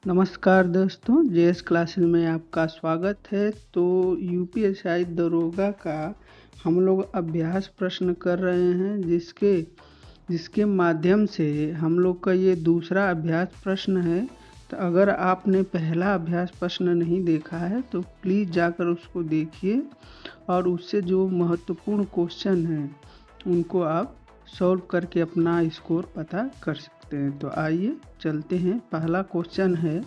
नमस्कार दोस्तों, JS classes में आपका स्वागत है। तो यूपीएससी दरोगा का हम लोग अभ्यास प्रश्न कर रहे हैं, जिसके माध्यम से हम लोग का ये दूसरा अभ्यास प्रश्न है। तो अगर आपने पहला अभ्यास प्रश्न नहीं देखा है तो प्लीज़ जाकर उसको देखिए और उससे जो महत्वपूर्ण क्वेश्चन हैं उनको आप सॉल्व करके अपना स्कोर पता कर सकते हैं। तो आइए चलते हैं। पहला क्वेश्चन है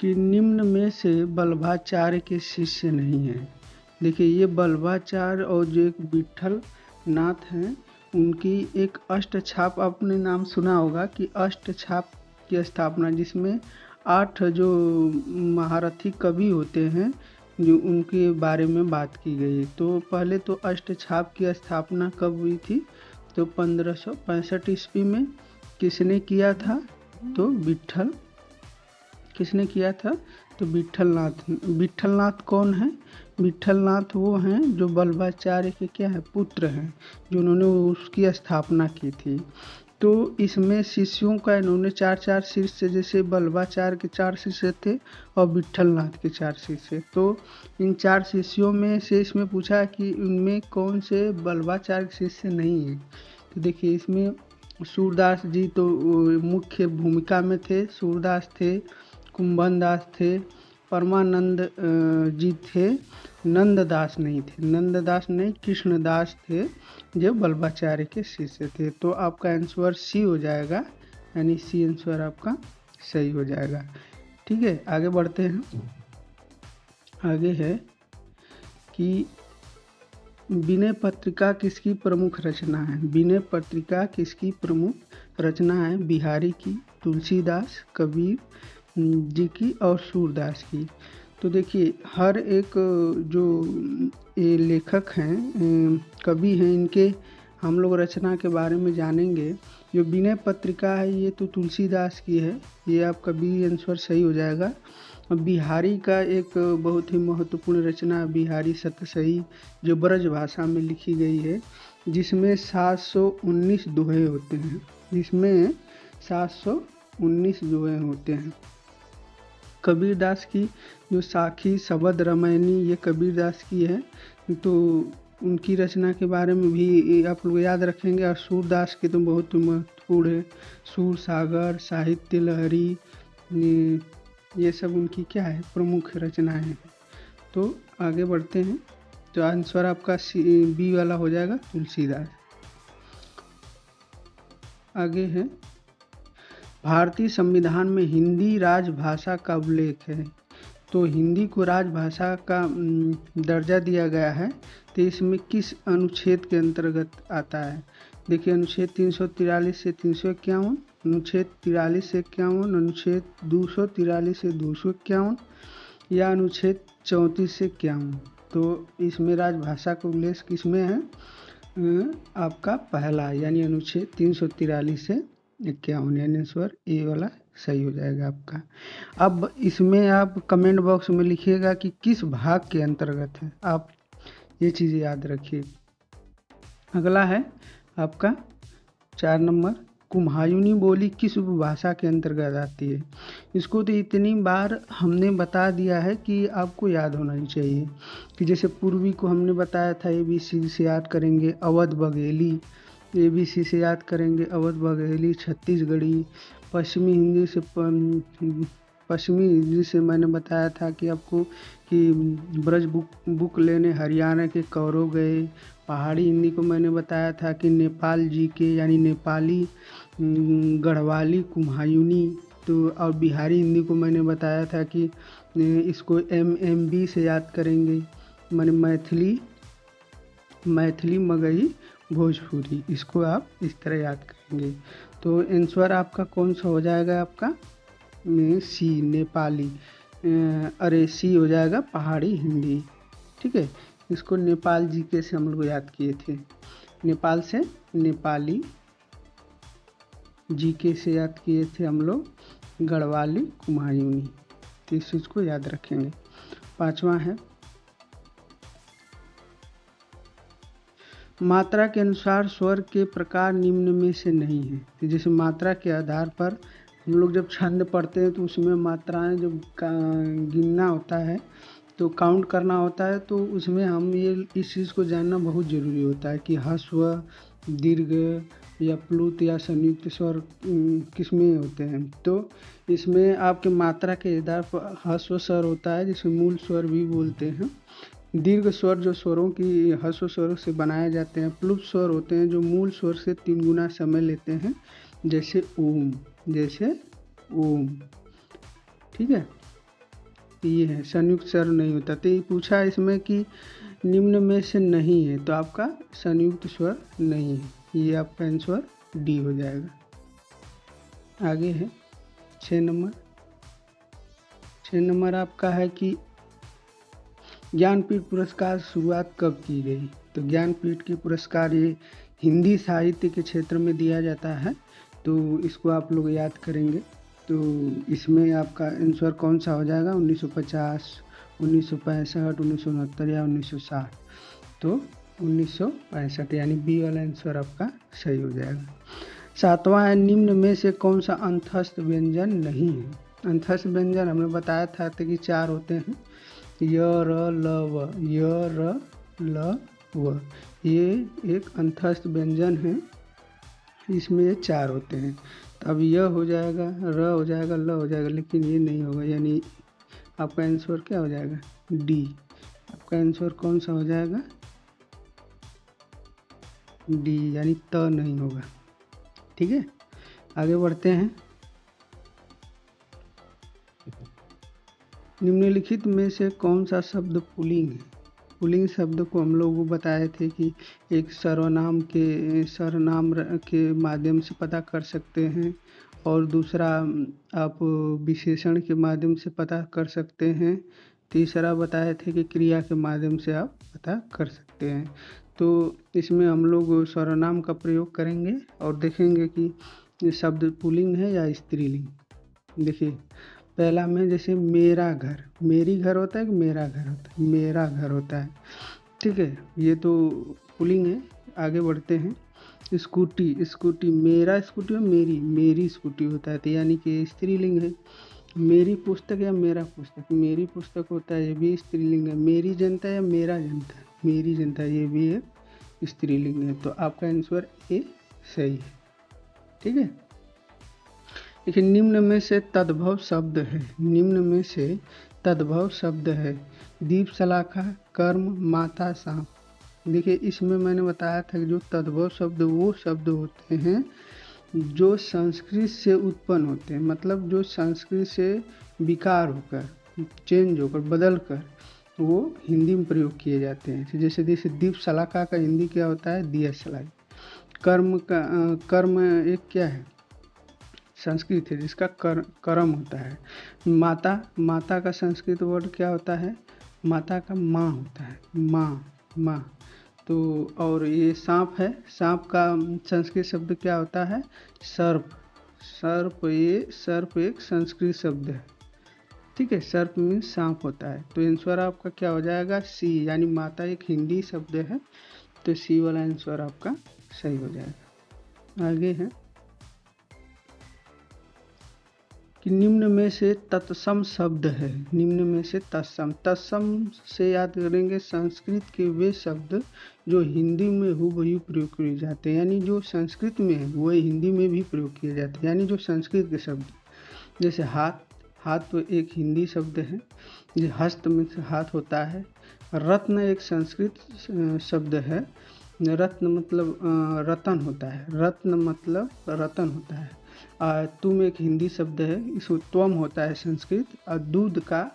कि निम्न में से वल्लभाचार्य के शिष्य नहीं हैं। देखिए, ये वल्लभाचार्य और जो एक विट्ठल नाथ हैं, उनकी एक अष्टछाप आपने नाम सुना होगा कि अष्टछाप की स्थापना, जिसमें 8 जो महारथी कवि होते हैं जो उनके बारे में बात की गई। तो पहले तो अष्टछाप की स्थापना कब हुई थी? तो 1565 ईस्वी में। किसने किया था? तो विट्ठल। किसने किया था? तो विट्ठलनाथ। विट्ठलनाथ कौन है? विट्ठलनाथ वो हैं जो वल्लभाचार्य के क्या है, पुत्र हैं, जो उन्होंने उसकी स्थापना की थी। तो इसमें शिष्यों का इन्होंने 4 शिष्य, जैसे वल्लभाचार्य के 4 शिष्य थे और विट्ठलनाथ के 4 शिष्य। तो इन 4 शिष्यों में से इसमें पूछा कि उनमें कौन से वल्लभाचार्य के शिष्य नहीं है। तो देखिए, इसमें सूरदास जी तो मुख्य भूमिका में थे। सूरदास थे, कुंभन दास थे, परमानंद जी थे, नंददास नहीं थे। नंददास नहीं, कृष्णदास थे जो वल्लभाचार्य के शिष्य थे। तो आपका आंसर सी हो जाएगा, यानी सी आंसर आपका सही हो जाएगा। ठीक है, आगे बढ़ते हैं। आगे है कि विनय पत्रिका किसकी प्रमुख रचना है? विनय पत्रिका किसकी प्रमुख रचना है? बिहारी की, तुलसीदास, कबीर जी की और सूरदास की। तो देखिए, हर एक जो ये लेखक हैं, कवि हैं, इनके हम लोग रचना के बारे में जानेंगे। जो विनय पत्रिका है ये तो तुलसीदास की है, ये आपका बी आंसर सही हो जाएगा। बिहारी का एक बहुत ही महत्वपूर्ण रचना बिहारी सतसई, जो ब्रज भाषा में लिखी गई है, जिसमें 719 दोहे होते हैं। जिसमें 719 दोहे होते हैं। कबीरदास की जो साखी शबद रामायणी, ये कबीरदास की है। तो उनकी रचना के बारे में भी आप लोग याद रखेंगे। और सूरदास की तो बहुत महत्वपूर्ण है। सूर सागर, साहित्य लहरी, ये सब उनकी क्या है, प्रमुख रचनाएं हैं। तो आगे बढ़ते हैं। तो आंसर आपका बी वाला हो जाएगा, तुलसीदास। आगे है, भारतीय संविधान में हिंदी राजभाषा का उल्लेख है। तो हिंदी को राजभाषा का दर्जा दिया गया है। तो इसमें किस अनुच्छेद के अंतर्गत आता है? देखिए, अनुच्छेद 343 से 351, अनुच्छेद 43 से 51, अनुच्छेद 243 से 251 या अनुच्छेद 34 से 51। तो इसमें राजभाषा का उल्लेख किसमें है? आपका पहला, यानी अनुच्छेद 343 से 51, यानी आंसर ए वाला सही हो जाएगा आपका। अब इसमें आप कमेंट बॉक्स में लिखिएगा कि किस भाग के अंतर्गत है, आप ये चीज़ याद रखिए। अगला है आपका 4 नंबर, कुम्हायूनी बोली किस उपभाषा के अंतर्गत आती है? इसको तो इतनी बार हमने बता दिया है कि आपको याद होना ही चाहिए। कि जैसे पूर्वी को हमने बताया था, ABC से याद करेंगे, अवध बघेली, ABC से याद करेंगे, अवध बघेली, छत्तीसगढ़ी। पश्चिमी हिंदी से मैंने बताया था कि आपको कि ब्रज बुक लेने हरियाणा के कौरव गए। पहाड़ी हिंदी को मैंने बताया था कि नेपाल जी के, यानी नेपाली, गढ़वाली, कुम्हायूनी। तो और बिहारी हिंदी को मैंने बताया था कि इसको MB से याद करेंगे, मैंने मैथिली, मगही, भोजपुरी। इसको आप इस तरह याद करेंगे। तो आंसर आपका कौन सा हो जाएगा? आपका सी, नेपाली। सी हो जाएगा, पहाड़ी हिंदी। ठीक है, इसको नेपाल जीके से हम लोग याद किए थे। नेपाल से नेपाली, जीके से याद किए थे हम लोग गढ़वाली, कुम्हायूनी। तो इस चीज़ को याद रखेंगे। 5वां है, मात्रा के अनुसार स्वर के प्रकार निम्न में से नहीं है। तो जैसे मात्रा के आधार पर हम लोग जब छंद पढ़ते हैं तो उसमें मात्राएं जब गिनना होता है तो काउंट करना होता है, तो उसमें हम ये इस चीज़ को जानना बहुत ज़रूरी होता है कि ह्रस्व, दीर्घ या प्लुत या संयुक्त स्वर किस में होते हैं। तो इसमें आपके मात्रा के आधार पर ह्रस्व स्वर होता है जिसे मूल स्वर भी बोलते हैं। दीर्घ स्वर जो स्वरों की ह्रस्व स्वरों से बनाए जाते हैं। प्लुत स्वर होते हैं जो मूल स्वर से 3 गुना समय लेते हैं, जैसे ओम, जैसे ओम। ठीक है, ये है। संयुक्त स्वर नहीं होता। तो ये पूछा इसमें कि निम्न में से नहीं है, तो आपका संयुक्त स्वर नहीं है, ये आपका आंसर डी हो जाएगा। आगे है 6 नंबर। 6 नंबर आपका है कि ज्ञानपीठ पुरस्कार शुरुआत कब की गई। तो ज्ञानपीठ की पुरस्कार ये हिंदी साहित्य के क्षेत्र में दिया जाता है, तो इसको आप लोग याद करेंगे। तो इसमें आपका आंसर कौन सा हो जाएगा, 1950, 1965, 1969 या 1960। तो 1965 यानी बी वाला आंसर आपका सही हो जाएगा। 7वां है, निम्न में से कौन सा अंतस्थ व्यंजन नहीं है। अंतस्थ व्यंजन हमने बताया था कि 4 होते हैं, य, र, ल, व। य, र, ल, व, ये एक अंतस्थ व्यंजन है, इसमें ये 4 होते हैं। तो अब य हो जाएगा, र हो जाएगा, ल हो जाएगा, लेकिन ये नहीं होगा, यानी आपका आंसर क्या हो जाएगा, डी। आपका आंसर कौन सा हो जाएगा, डी, यानी त नहीं होगा। ठीक है, आगे बढ़ते हैं। निम्नलिखित में से कौन सा शब्द पुल्लिंग है। पुल्लिंग शब्द को हम लोग बताए थे कि एक सर्वनाम के माध्यम से पता कर सकते हैं, और दूसरा आप विशेषण के माध्यम से पता कर सकते हैं, तीसरा बताए थे कि क्रिया के माध्यम से आप पता कर सकते हैं। तो इसमें हम लोग सर्वनाम का प्रयोग करेंगे और देखेंगे कि ये शब्द पुल्लिंग है या स्त्रीलिंग। देखिए पहला में जैसे मेरा घर, मेरी घर होता है कि मेरा घर होता है, मेरा घर होता है। ठीक है, ये तो पुल्लिंग है। आगे बढ़ते हैं। स्कूटी, स्कूटी, मेरा स्कूटी और मेरी स्कूटी होता है, तो यानी कि स्त्रीलिंग है। मेरी पुस्तक या मेरा पुस्तक, मेरी पुस्तक होता है, ये भी स्त्रीलिंग है। मेरी जनता या मेरा जनता, मेरी जनता, ये भी एक स्त्रीलिंग है। तो आपका आंसर ए सही है। ठीक है, देखिए निम्न में से तद्भव शब्द है, निम्न में से तद्भव शब्द है, दीप सलाखा, कर्म, माता, सांप। देखिए इसमें मैंने बताया था कि जो तद्भव शब्द वो शब्द होते हैं जो संस्कृत से उत्पन्न होते हैं, मतलब जो संस्कृत से विकार होकर, चेंज होकर, बदल कर वो हिंदी में प्रयोग किए जाते हैं। जैसे दीप सलाखा का हिंदी क्या होता है, दिया सलाई। कर्म एक क्या है, संस्कृत है जिसका कर्म होता है। माता का संस्कृत वर्ड क्या होता है, माता का माँ होता है, माँ। तो और ये सांप है, सांप का संस्कृत शब्द क्या होता है, सर्प। ये सर्प एक संस्कृत शब्द है। ठीक है, सर्प मीन्स सांप होता है। तो आंसर आपका क्या हो जाएगा, सी, यानी माता एक हिंदी शब्द है, तो सी वाला आंसर आपका सही हो जाएगा। आगे है कि निम्न में से तत्सम शब्द है, निम्न में से तत्सम से याद करेंगे संस्कृत के वे शब्द जो हिंदी में हुबहू प्रयोग किए जाते हैं, यानी जो संस्कृत में है वो हिंदी में भी प्रयोग किए जाते हैं, यानी जो संस्कृत के शब्द, जैसे हाथ तो एक हिंदी शब्द है, जो हस्त में से हाथ होता है। रत्न एक संस्कृत शब्द है, रत्न मतलब रतन होता है, रत्न मतलब रतन होता है। तुम एक हिंदी शब्द है, इसको त्वम होता है संस्कृत, और दूध का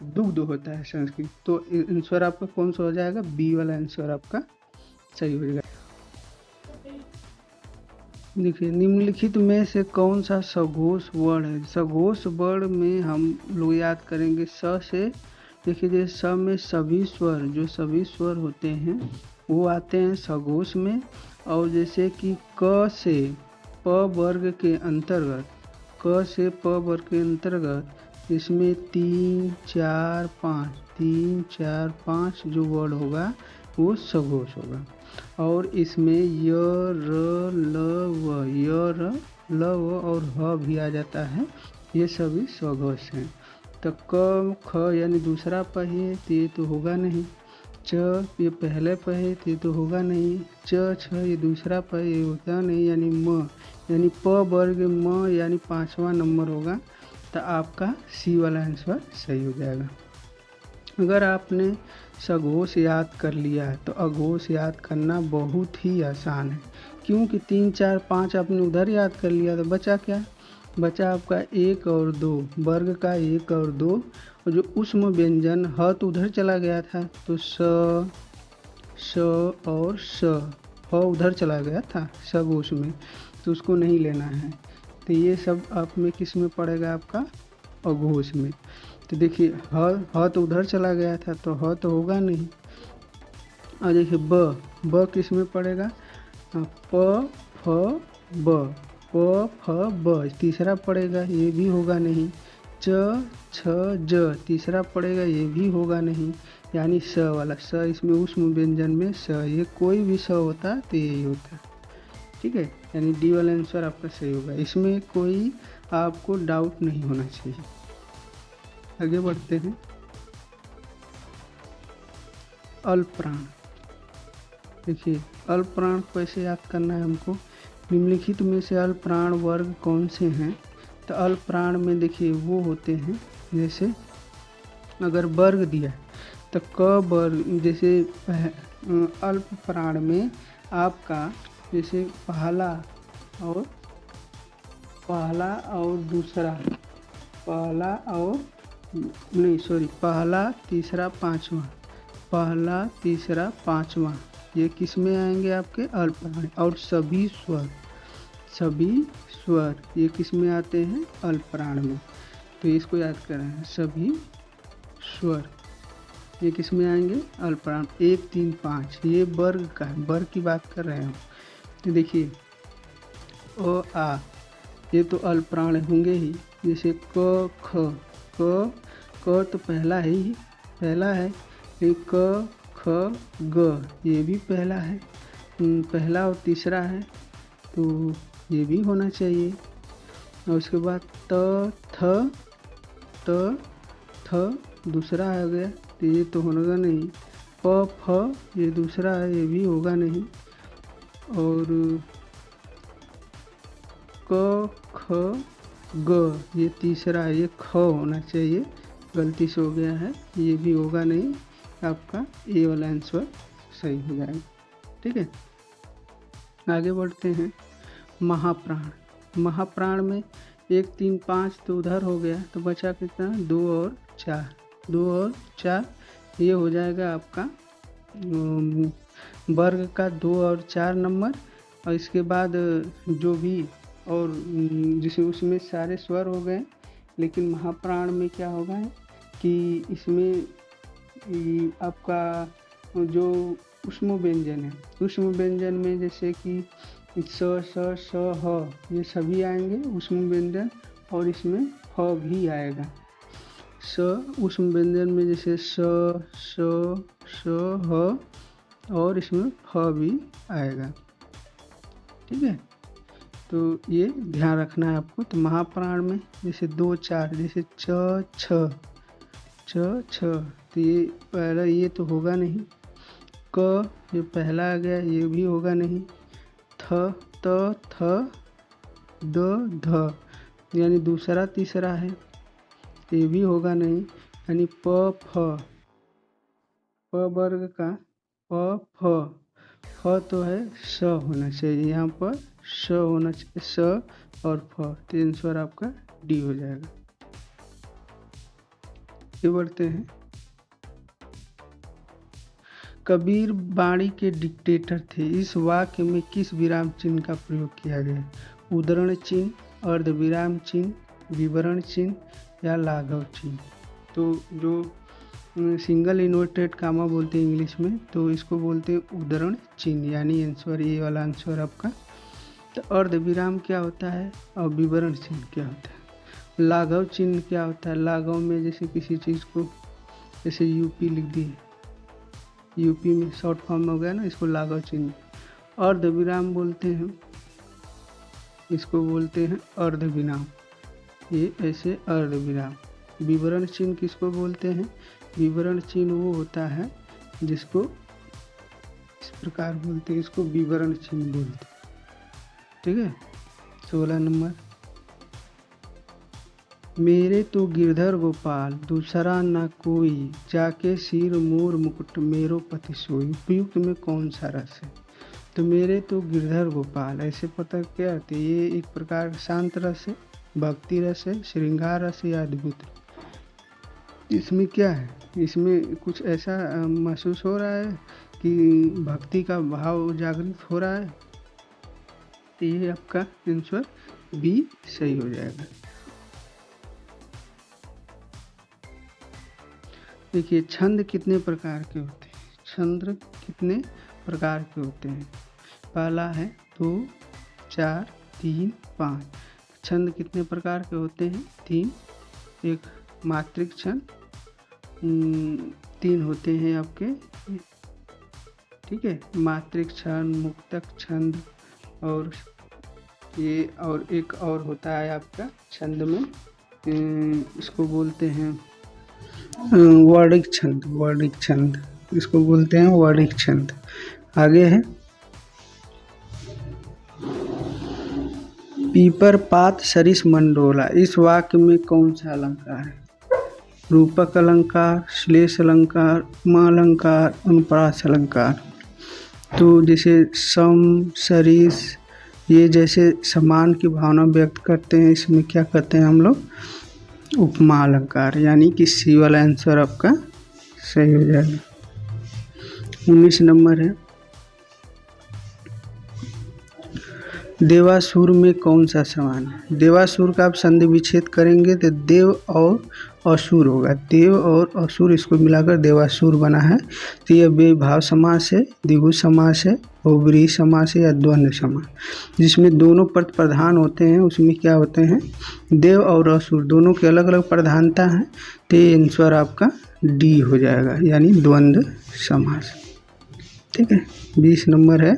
दुग्ध होता है संस्कृत। तो आंसर आपका कौन सा हो जाएगा, बी वाला आंसर आपका सही हो जाएगा। देखिए निम्नलिखित में से कौन सा सघोष वर्ण है। सघोष वर्ण में हम लोग याद करेंगे स से। देखिए जैसे स में सभी स्वर, जो सभी स्वर होते हैं वो आते हैं सघोष में। और जैसे कि क से प वर्ग के अंतर्गत, क से प वर्ग के अंतर्गत इसमें 3, 4, 5 जो वर्ड होगा वो सघोष होगा। और इसमें य, र, ल, व, य, र, ल व और ह भी आ जाता है, ये सभी स्वघोष हैं। तो क ख यानी दूसरा प है तो ये तो होगा नहीं। च ये पहले प है तो ये तो होगा नहीं। च छ ये दूसरा प ये होता नहीं, यानी म यानी प वर्ग म यानी 5वां नंबर होगा। तो आपका सी वाला आंसर सही हो जाएगा। अगर आपने सघोष याद कर लिया है तो अघोष याद करना बहुत ही आसान है, क्योंकि 3 4 5 आपने उधर याद कर लिया तो बचा क्या? बचा आपका 1 और 2, वर्ग का 1 और 2, और जो उष्म व्यंजन ह तो उधर चला गया था तो स और स, ह उधर चला गया था सघोष में, तो उसको नहीं लेना है। तो ये सब आप में किस में पड़ेगा? आपका अघोष में। तो देखिए ह तो उधर चला गया था तो ह तो होगा नहीं। और देखिए ब किस में पड़ेगा? प फ ब, प फ ब तीसरा पड़ेगा, ये भी होगा नहीं। च छ ज तीसरा पड़ेगा, ये भी होगा नहीं। यानी स वाला, स इसमें उष्म व्यंजन में स, ये कोई भी स होता तो यही होता। ठीक है, यानी डी वाला आंसर आपका सही होगा, इसमें कोई आपको डाउट नहीं होना चाहिए। आगे बढ़ते हैं। अल्पप्राण। देखिए अल्पप्राण को कैसे याद करना है हमको? निम्नलिखित में से अल्पप्राण वर्ग कौन से हैं? तो अल्पप्राण में देखिए वो होते हैं, जैसे अगर वर्ग दिया तो क वर्ग, जैसे अल्पप्राण में आपका जैसे पहला और दूसरा, पहला तीसरा पांचवा, पहला तीसरा पांचवा, ये किस में आएंगे? आपके अल्पप्राण। और सभी स्वर ये किस में आते हैं? अल्पप्राण में। तो इसको याद करें, सभी स्वर ये किस में आएंगे? अल्पप्राण। 1 3 5 ये वर्ग का है, वर्ग की बात कर रहे हैं हम। तो देखिए अ आ ये तो अल्पप्राण होंगे ही, जैसे क ख, क तो पहला है, क ख ग ये भी पहला है, पहला और तीसरा है तो ये भी होना चाहिए। और उसके बाद त थ दूसरा आ गया तो ये तो होगा नहीं। प फ ये दूसरा है, ये भी होगा नहीं। और क ख ग ये तीसरा है, ये ख होना चाहिए, गलती से हो गया है, ये भी होगा नहीं। आपका ए वाला आंसर सही हो जाएगा। ठीक है, आगे बढ़ते हैं। महाप्राण में 1 3 5 तो उधर हो गया, तो बचा कितना? 2 और 4, ये हो जाएगा आपका वर्ग का 2 और 4 नंबर। और इसके बाद जो भी और जिसे उसमें सारे स्वर हो गए, लेकिन महाप्राण में क्या होगा कि इसमें आपका जो उष्म व्यंजन है, उष्म व्यंजन में जैसे कि स स ह ये सभी आएंगे उष्म व्यंजन, और इसमें ह भी आएगा। स उष्म व्यंजन में जैसे स ह, और इसमें फ भी आएगा। ठीक है, तो ये ध्यान रखना है आपको। तो महाप्राण में जैसे 2 4, जैसे च छ, तो ये पहला ये तो होगा नहीं। क ये पहला आ गया, ये भी होगा नहीं। थ द ध यानी दूसरा तीसरा है, ये भी होगा नहीं। यानी प वर्ग का फ तो है, स होना चाहिए, यहाँ पर स होना चाहिए, स और फ, तो आंसर आपका डी हो जाएगा। ये बढ़ते हैं। कबीर बाणी के डिक्टेटर थे, इस वाक्य में किस विराम चिन्ह का प्रयोग किया गया? उद्धरण चिन्ह, अर्धविराम चिन्ह, विवरण चिन्ह या लाघव चिन्ह? तो जो सिंगल इन्वर्टेड कामा बोलते हैं इंग्लिश में, तो इसको बोलते हैं उद्धरण चिन्ह, यानी आंसर ये वाला आंसर आपका। तो अर्धविराम क्या होता है और विवरण चिन्ह क्या होता है? लाघव चिन्ह क्या होता है? लाघव में जैसे किसी चीज़ को, जैसे यूपी लिख दिए, यूपी में शॉर्ट फॉर्म हो गया ना, इसको लाघव चिन्ह। अर्धविराम बोलते हैं इसको बोलते हैं अर्धविराम। ये ऐसे अर्धविराम। विवरण चिन्ह किसको बोलते हैं? विवरण चिन्ह वो होता है जिसको इस प्रकार बोलते हैं, इसको विवरण चिन्ह बोलते हैं। ठीक है। 16 नंबर, मेरे तो गिरधर गोपाल दूसरा न कोई, जाके सिर मोर मुकुट मेरो पति सोई। उपयुक्त में कौन सा रस है? तो मेरे तो गिरधर गोपाल, ऐसे पता क्या है? ये एक प्रकार शांत रस है, भक्ति रस है, श्रृंगार रस या अद्भुत। इसमें क्या है? इसमें कुछ ऐसा महसूस हो रहा है कि भक्ति का भाव जागृत हो रहा है। तो ये आपका आंसर बी सही हो जाएगा। देखिए, छंद कितने प्रकार के होते हैं? छंद कितने प्रकार के होते हैं? पहला है 2, 4, 3, 5। छंद कितने प्रकार के होते हैं? 3। एक मात्रिक छंद, 3 होते हैं आपके, ठीक है, मात्रिक छंद, मुक्तक छंद, और ये और एक और होता है आपका छंद में, इसको बोलते हैं वर्णिक छंद। वर्णिक छंद इसको बोलते हैं वर्णिक छंद। आगे है पीपर पात सरिस मंडोला। इस वाक्य में कौन सा अलंकार है? रूपक अलंकार, श्लेष अलंकार, मालंकार, अनुप्रास अलंकार। तो जैसे सम, सरिस, ये जैसे समान की भावना व्यक्त करते हैं, इसमें क्या कहते हैं हम लोग? उपमा अलंकार। यानी कि सी वाला आंसर आपका सही हो जाएगा। 19 नंबर है देवासुर में कौन सा समान है? देवासुर का आप संधि विच्छेद करेंगे तो देव और असुर होगा। देव और असुर इसको मिलाकर देवासुर बना है। तो यह विभाव समास है, द्विगु समास है, बहुब्रीहि समास है या द्वंद्व समास। जिसमें दोनों पद प्रधान होते हैं उसमें क्या होते हैं? देव और असुर दोनों की अलग अलग प्रधानता है। तो ये आंसर आपका डी हो जाएगा, यानी द्वंद्व समास। ठीक है। 20 नंबर है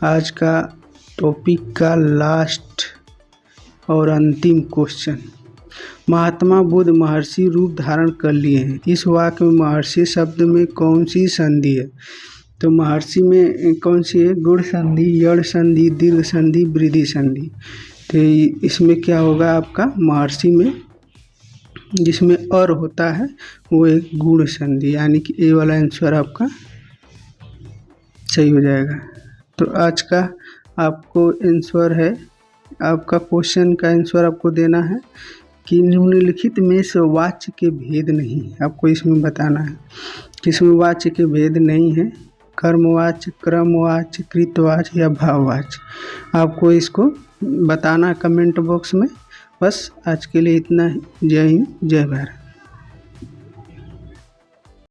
आज का टॉपिक का लास्ट और अंतिम क्वेश्चन। महात्मा बुद्ध महर्षि रूप धारण कर लिए हैं। इस वाक्य में महर्षि शब्द में कौन सी संधि है? तो महर्षि में कौन सी है? गुण संधि, यड़ संधि, दीर्घ संधि, वृद्धि संधि। तो इसमें क्या होगा आपका? महर्षि में जिसमें और होता है वो एक गुण संधि, यानी कि ए वाला आंसर आपका सही हो जाएगा। तो आज का आपको आंसर है, आपका क्वेश्चन का आंसर आपको देना है कि निम्नलिखित में से वाच्य के भेद नहीं है। आपको इसमें बताना है किसमें वाच्य के भेद नहीं है। कर्मवाच्य, क्रमवाच्य, कृतवाच्य या भाववाच्य। आपको इसको बताना कमेंट बॉक्स में। बस आज के लिए इतना ही। जय हिंद, जय भारत।